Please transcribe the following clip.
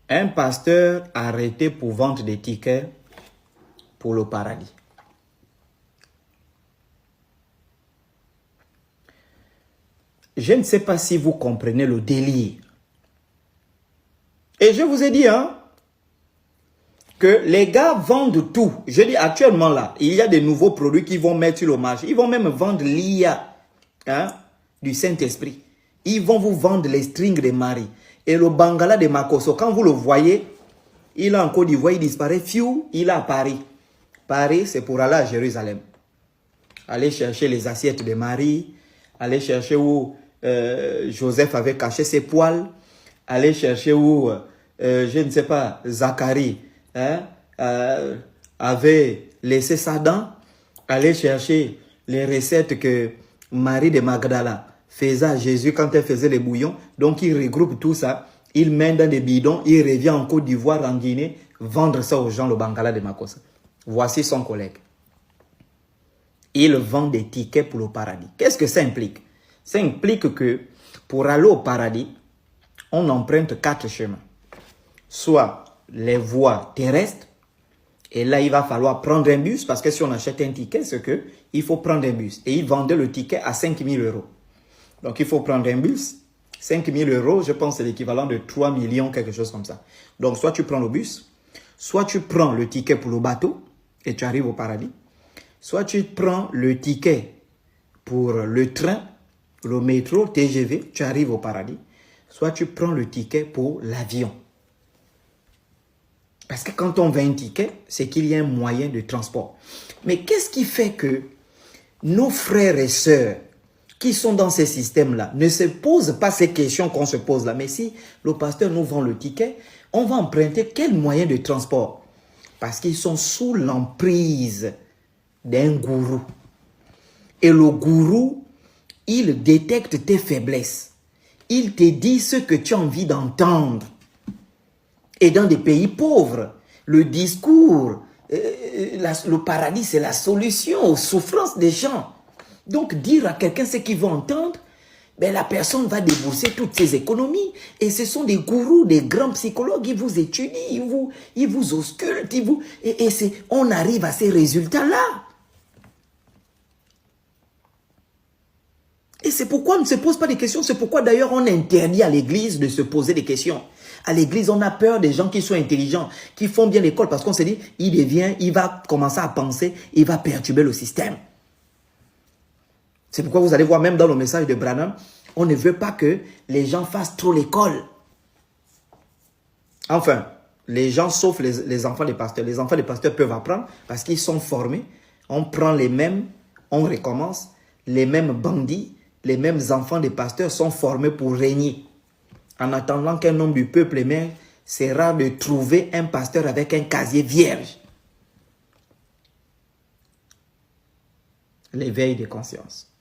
Un pasteur arrêté pour vendre des tickets pour le paradis. Je ne sais pas si vous comprenez le délire. Et je vous ai dit, hein, que les gars vendent tout. Je dis actuellement là, il y a des nouveaux produits qui vont mettre sur le marché. Ils vont même vendre l'IA, hein, du Saint-Esprit. Ils vont vous vendre les strings de Marie. Et le Bangala de Makosso, quand vous le voyez, il est en Côte d'Ivoire, il disparaît. Fiu, il est à Paris. Paris, c'est pour aller à Jérusalem. Aller chercher les assiettes de Marie. Aller chercher où Joseph avait caché ses poils. Aller chercher où, je ne sais pas, Zacharie, hein, avait laissé sa dent. Aller chercher les recettes que Marie de Magdala faisait à Jésus quand elle faisait les bouillons. Donc, il regroupe tout ça. Il mène dans des bidons. Il revient en Côte d'Ivoire, en Guinée, vendre ça aux gens, le Bangala de Makossa. Voici son collègue. Il vend des tickets pour le paradis. Qu'est-ce que ça implique? Ça implique que pour aller au paradis, on emprunte 4 chemins. Soit les voies terrestres, et là, il va falloir prendre un bus, parce que si on achète un ticket, c'est qu'il faut prendre un bus. Et il vendait le ticket à 5 000 €. Donc, il faut prendre un bus. 5 000 €, je pense, c'est l'équivalent de 3 millions, quelque chose comme ça. Donc, soit tu prends le bus, soit tu prends le ticket pour le bateau, et tu arrives au paradis. Soit tu prends le ticket pour le train, le métro, TGV, tu arrives au paradis. Soit tu prends le ticket pour l'avion. Parce que quand on vend un ticket, c'est qu'il y a un moyen de transport. Mais qu'est-ce qui fait que nos frères et sœurs qui sont dans ces systèmes-là ne se posent pas ces questions qu'on se pose là? Mais si le pasteur nous vend le ticket, on va emprunter quel moyen de transport? Parce qu'ils sont sous l'emprise d'un gourou. Et le gourou, il détecte tes faiblesses. Il te dit ce que tu as envie d'entendre. Et dans des pays pauvres, le discours, le paradis, c'est la solution aux souffrances des gens. Donc, dire à quelqu'un ce qu'il veut entendre, ben, la personne va débourser toutes ses économies. Et ce sont des gourous, des grands psychologues, ils vous étudient, ils vous auscultent, on arrive à ces résultats-là. Et c'est pourquoi on ne se pose pas de questions. C'est pourquoi d'ailleurs on interdit à l'église de se poser des questions. À l'église, on a peur des gens qui sont intelligents, qui font bien l'école, parce qu'on se dit, il va commencer à penser, il va perturber le système. C'est pourquoi vous allez voir même dans le message de Branham, on ne veut pas que les gens fassent trop l'école. Enfin, les gens, sauf les enfants des pasteurs. Les enfants des pasteurs peuvent apprendre parce qu'ils sont formés. On prend les mêmes, on recommence, les mêmes bandits, les mêmes enfants des pasteurs sont formés pour régner. En attendant qu'un homme du peuple émerge, c'est rare de trouver un pasteur avec un casier vierge. L'éveil de conscience.